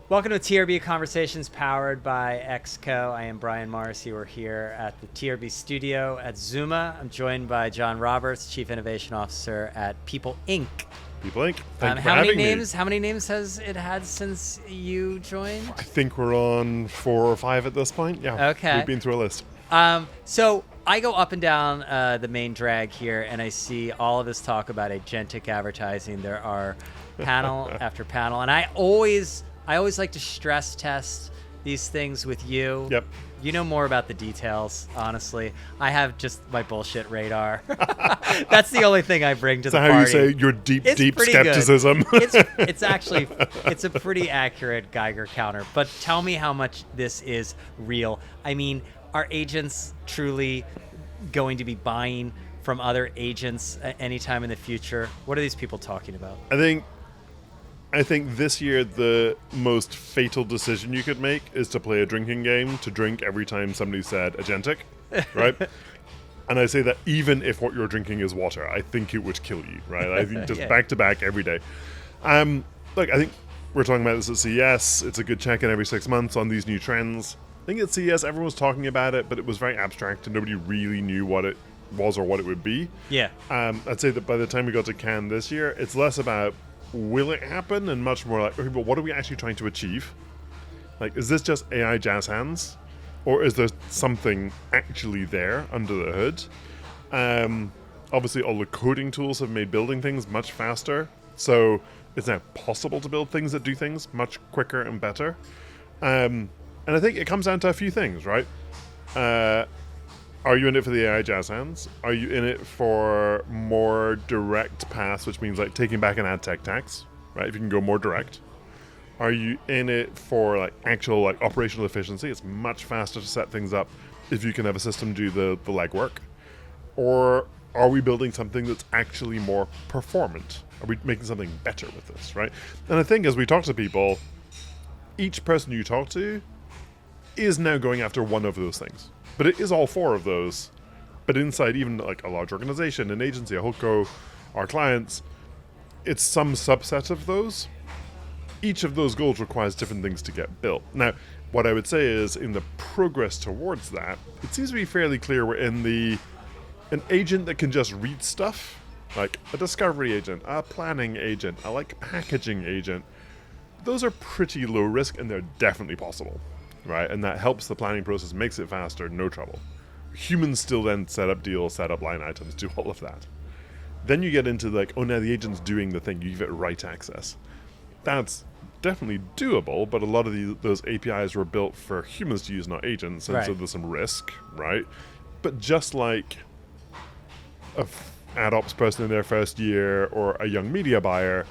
Welcome to TRB Conversations powered by XCO. I am Brian Morrissey. We're here at the TRB studio at Zuma. I'm joined by Jon Roberts, Chief Innovation Officer at People Inc. People Inc. Thank you for having me. How many names has it had since you joined? I think we're on 4 or 5 at this point. Yeah. Okay. We've been through a list. So I go up and down the main drag here, and I see all of this talk about agentic advertising. There are panel after panel, and I always like to stress test these things with you. Yep. You know more about the details, honestly. I have just my bullshit radar. That's the only thing I bring to the party. That's how you say your deep skepticism. It's a pretty accurate Geiger counter. But tell me how much this is real. I mean, are agents truly going to be buying from other agents anytime in the future? What are these people talking about? I think this year the most fatal decision you could make is to play a drinking game, to drink every time somebody said Agentic, right? And I say that even if what you're drinking is water, I think it would kill you, right? I think just back to back every day. Look, I think we're talking about this at CES. It's a good check-in every 6 months on these new trends. I think at CES everyone was talking about it, but it was very abstract and nobody really knew what it was or what it would be. Yeah. I'd say that by the time we got to Cannes this year, it's less about will it happen and much more like, okay, but what are we actually trying to achieve? Like, is this just AI jazz hands? Or is there something actually there under the hood? Obviously, all the coding tools have made building things much faster. So it's now possible to build things that do things much quicker and better. And I think it comes down to a few things, right? Are you in it for the AI jazz hands? Are you in it for more direct paths, which means like taking back an ad tech tax, right? If you can go more direct. Are you in it for like actual like operational efficiency? It's much faster to set things up if you can have a system do the legwork. Or are we building something that's actually more performant? Are we making something better with this, right? And I think as we talk to people, each person you talk to is now going after one of those things. But it is all 4 of those. But inside even like a large organization, an agency, a holdco, our clients, it's some subset of those. Each of those goals requires different things to get built. Now, what I would say is in the progress towards that, it seems to be fairly clear we're in an agent that can just read stuff, like a discovery agent, a planning agent, a like packaging agent. Those are pretty low risk and they're definitely possible. Right, and that helps the planning process, makes it faster, no trouble. Humans still then set up deals, set up line items, do all of that. Then you get into like, oh, now the agent's doing the thing, you give it write access. That's definitely doable, but a lot of those APIs were built for humans to use, not agents, and so there's some risk, right? But just like a ad ops person in their first year or a young media buyer,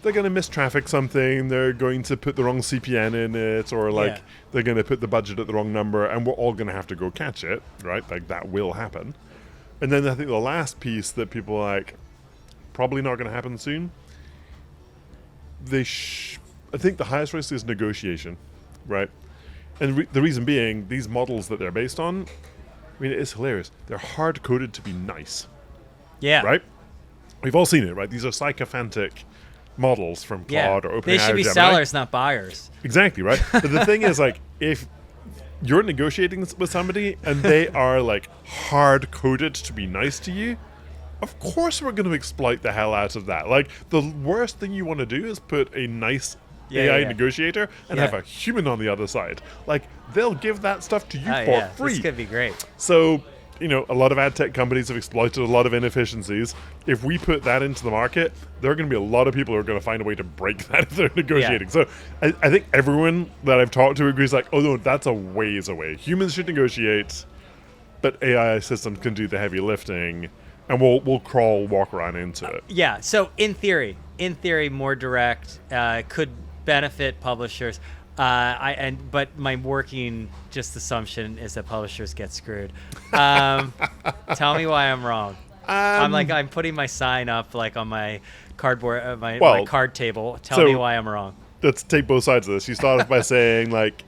they're going to mistraffic something, they're going to put the wrong CPN in it, or like they're going to put the budget at the wrong number, and we're all going to have to go catch it, right? Like that will happen. And then I think the last piece that people are like, probably not going to happen soon, I think the highest risk is negotiation, right? And the reason being, these models that they're based on, I mean, it's hilarious. They're hard-coded to be nice. Yeah. Right? We've all seen it, right? These are sycophantic models from Claude or OpenAI. They should be sellers, not buyers. Exactly, right? But the thing is, like, if you're negotiating with somebody and they are like hard coded to be nice to you, of course we're going to exploit the hell out of that. Like, the worst thing you want to do is put a nice AI negotiator and have a human on the other side. Like, they'll give that stuff to you for free. This could be great. So, you know, a lot of ad tech companies have exploited a lot of inefficiencies. If we put that into the market, there are going to be a lot of people who are going to find a way to break that if they're negotiating. So I think everyone that I've talked to agrees like, oh no, that's a ways away. Humans should negotiate, but AI systems can do the heavy lifting, and we'll crawl, walk around into it. Yeah, so in theory, more direct, could benefit publishers. But my working just assumption is that publishers get screwed. Tell me why I'm wrong. I'm putting my sign up like on my cardboard, my card table. Tell me why I'm wrong. Let's take both sides of this. You start off by saying like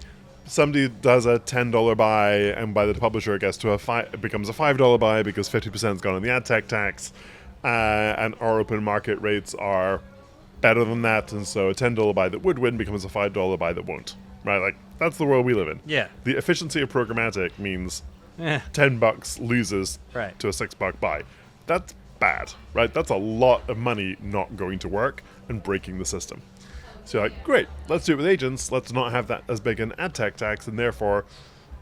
somebody does a $10 buy, and by the publisher it gets to it becomes a $5 buy because 50% has gone on the ad tech tax, and our open market rates are better than that, and so a $10 buy that would win becomes a $5 buy that won't. Right? Like, that's the world we live in. Yeah. The efficiency of programmatic means Eh, $10 loses Right. to a $6 buy. That's bad, right? That's a lot of money not going to work and breaking the system. So you're like, great, let's do it with agents. Let's not have that as big an ad tech tax, and therefore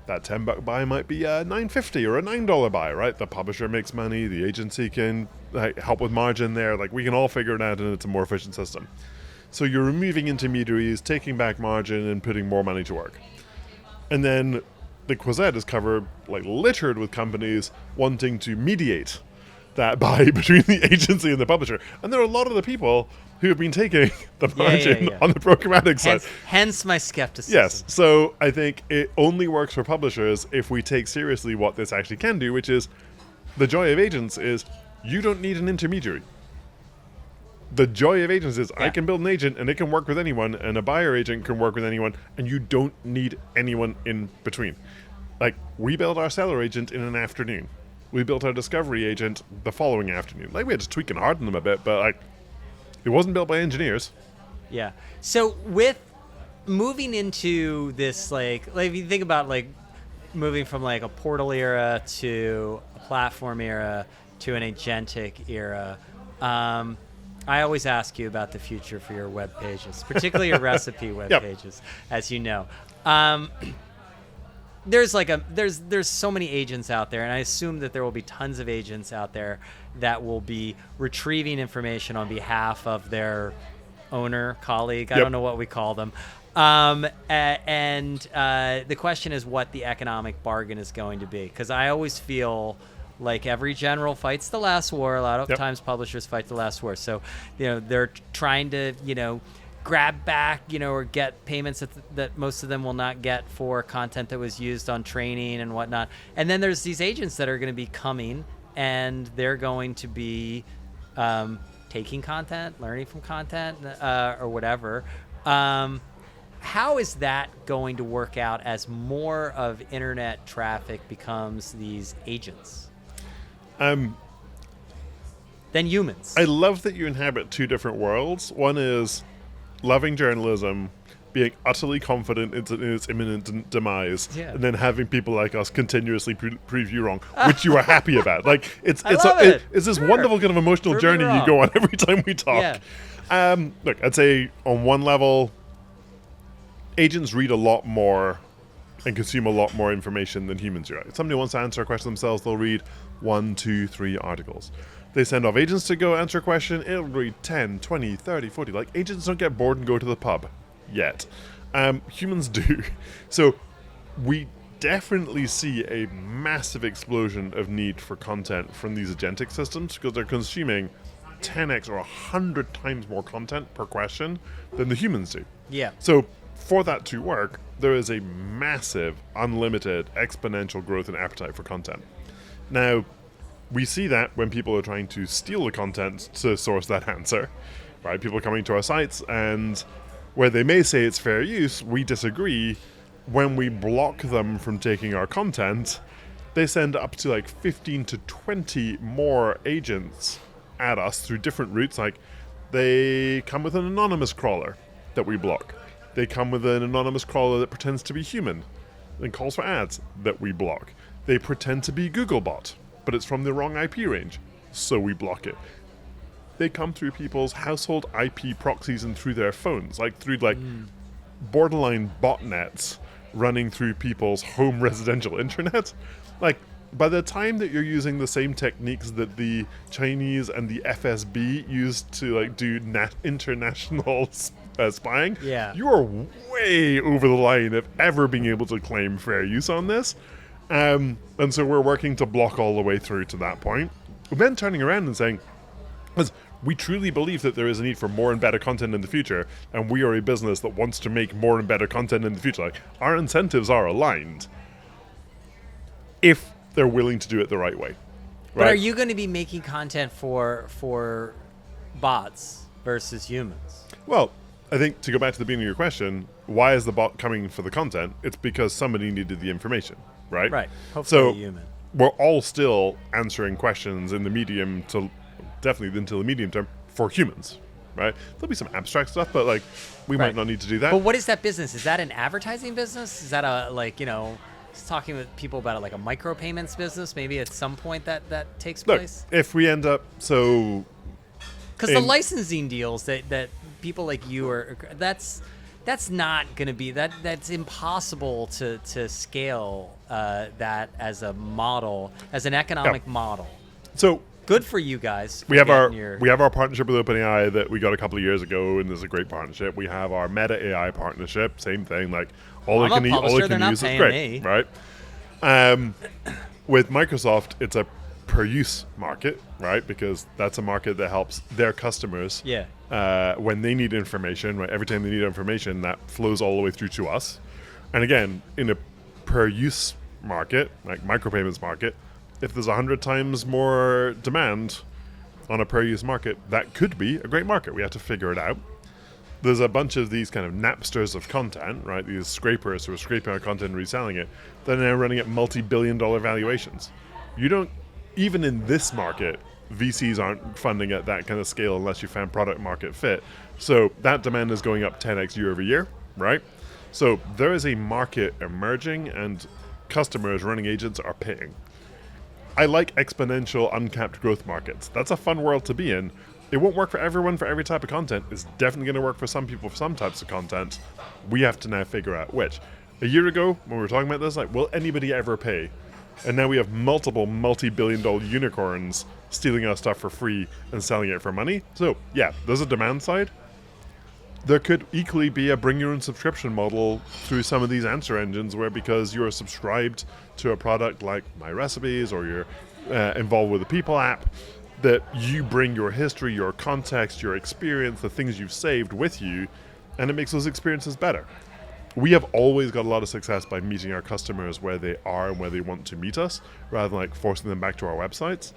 that $10 buy might be a $9.50 or a $9 buy, right? The publisher makes money, the agency can help with margin there. Like, we can all figure it out, and it's a more efficient system. So you're removing intermediaries, taking back margin, and putting more money to work. And then the Quizette is covered, like, littered with companies wanting to mediate that buy between the agency and the publisher. And there are a lot of the people who have been taking the margin on the programmatic side. Hence my skepticism. Yes. So I think it only works for publishers if we take seriously what this actually can do, which is the joy of agents is you don't need an intermediary. The joy of agents is I can build an agent and it can work with anyone, and a buyer agent can work with anyone, and you don't need anyone in between. Like, we built our seller agent in an afternoon. We built our discovery agent the following afternoon. Like, we had to tweak and harden them a bit, but like, it wasn't built by engineers. Yeah. So with moving into this, like if you think about like moving from like a portal era to a platform era to an agentic era, I always ask you about the future for your web pages, particularly your recipe web pages, as you know. There's so many agents out there, and I assume that there will be tons of agents out there that will be retrieving information on behalf of their owner, colleague. I don't know what we call them. And the question is what the economic bargain is going to be, because I always feel like every general fights the last war. A lot of times publishers fight the last war. So, they're trying to, grab back, or get payments that most of them will not get for content that was used on training and whatnot. And then there's these agents that are going to be coming, and they're going to be taking content, learning from content, or whatever. How is that going to work out as more of internet traffic becomes these agents than humans? I love that you inhabit two different worlds. One is loving journalism, being utterly confident in its imminent demise, and then having people like us continuously prove you wrong, which you are happy about. Like, it's this wonderful kind of emotional journey you go on every time we talk. Look, I'd say on one level, agents read a lot more and consume a lot more information than humans do. If somebody wants to answer a question themselves, they'll read 1, 2, 3 articles. They send off agents to go answer a question, it'll read 10, 20, 30, 40. Like, agents don't get bored and go to the pub yet. Humans do. So we definitely see a massive explosion of need for content from these agentic systems, because they're consuming 10x or 100 times more content per question than the humans do. Yeah. So for that to work, there is a massive, unlimited, exponential growth in appetite for content. Now, we see that when people are trying to steal the content to source that answer, right? People are coming to our sites, and where they may say it's fair use, we disagree. When we block them from taking our content, they send up to like 15 to 20 more agents at us through different routes. Like, they come with an anonymous crawler that we block. They come with an anonymous crawler that pretends to be human and calls for ads that we block. They pretend to be Googlebot, but it's from the wrong IP range, so we block it. They come through people's household IP proxies and through their phones, like through borderline botnets running through people's home residential internet. Like, by the time that you're using the same techniques that the Chinese and the FSB used to do international spying, you are way over the line of ever being able to claim fair use on this. And so we're working to block all the way through to that point. But then turning around and saying, we truly believe that there is a need for more and better content in the future, and we are a business that wants to make more and better content in the future. Like, our incentives are aligned if they're willing to do it the right way. Right? But are you going to be making content for bots versus humans? Well, I think to go back to the beginning of your question, why is the bot coming for the content? It's because somebody needed the information, right? Right. Hopefully so a human. We're all still answering questions in the medium to, definitely into the medium term, for humans, right? There'll be some abstract stuff, but like we might not need to do that. But what is that business? Is that an advertising business? Is that a talking with people about it, like a micropayments business? Maybe at some point that takes Look, place. if we end up Because the licensing deals that people like you are, that's not going to be that's impossible to scale that as a model, as an economic model. So good for you guys. We have our partnership with OpenAI that we got a couple of years ago, and there's a great partnership. We have our Meta AI partnership, same thing. Like all they can use is great, right? With Microsoft, it's a per use market, right? Because that's a market that helps their customers. When they need information, right? Every time they need information, that flows all the way through to us. And again, in a per use market, like micropayments market, if there's 100 times more demand on a per use market, that could be a great market. We have to figure it out. There's a bunch of these kind of Napsters of content, right? These scrapers who are scraping our content and reselling it. They're now running at multi-billion-dollar valuations. Even in this market, VCs aren't funding at that kind of scale unless you found product market fit. So that demand is going up 10x year over year, right? So there is a market emerging, and customers running agents are paying. I like exponential uncapped growth markets. That's a fun world to be in. It won't work for everyone for every type of content. It's definitely going to work for some people for some types of content. We have to now figure out which. A year ago, when we were talking about this, like, will anybody ever pay? And now we have multiple multi-billion-dollar unicorns stealing our stuff for free and selling it for money. So, yeah, there's a demand side. There could equally be a bring-your-own subscription model through some of these answer engines where, because you are subscribed to a product like My Recipes or you're involved with the People app, that you bring your history, your context, your experience, the things you've saved with you, and it makes those experiences better. We have always got a lot of success by meeting our customers where they are and where they want to meet us, rather than like forcing them back to our websites.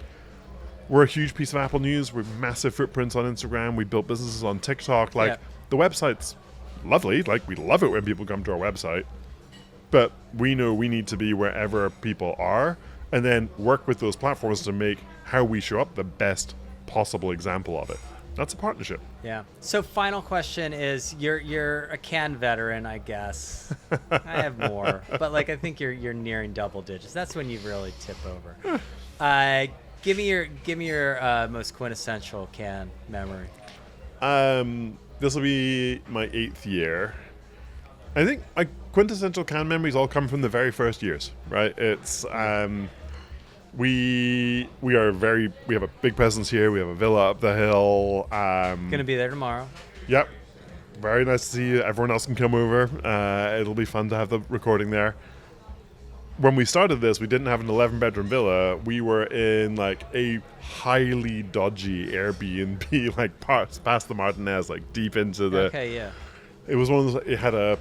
We're a huge piece of Apple News. We're massive footprints on Instagram. We built businesses on TikTok. The website's lovely. Like, we love it when people come to our website. But we know we need to be wherever people are, and then work with those platforms to make how we show up the best possible example of it. That's a partnership. Yeah. So final question is, you're a Cannes veteran, I guess. I have more, but like I think you're nearing double digits. That's when you really tip over. Give me your most quintessential Cannes memory. This will be my 8th year. I think my quintessential Cannes memories all come from the very first years, right? It's we have a big presence here. We have a villa up the hill. Gonna be there tomorrow. Yep. Very nice to see you. Everyone else can come over. It'll be fun to have the recording there. When we started this, we didn't have an 11-bedroom villa. We were in like a highly dodgy Airbnb, like past the Martinez, like deep into the. Okay, yeah. It was one of those. It had a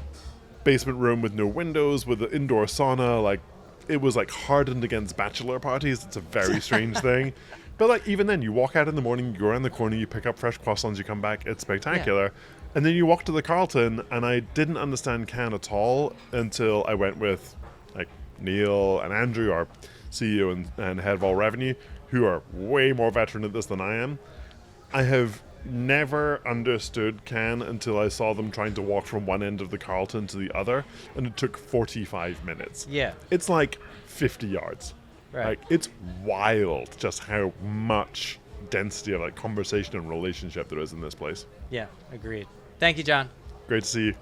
basement room with no windows, with an indoor sauna. Like, it was like hardened against bachelor parties. It's a very strange thing. But like, even then, you walk out in the morning, you go around the corner, you pick up fresh croissants, you come back. It's spectacular. Yeah. And then you walk to the Carlton, and I didn't understand Cannes at all until I went with like Neil and Andrew, our CEO and head of all revenue, who are way more veteran at this than I am. I have never understood Cannes until I saw them trying to walk from one end of the Carlton to the other, and it took 45 minutes. Yeah. It's like 50 yards. Right. Like, it's wild just how much density of like conversation and relationship there is in this place. Yeah, agreed. Thank you, John. Great to see you.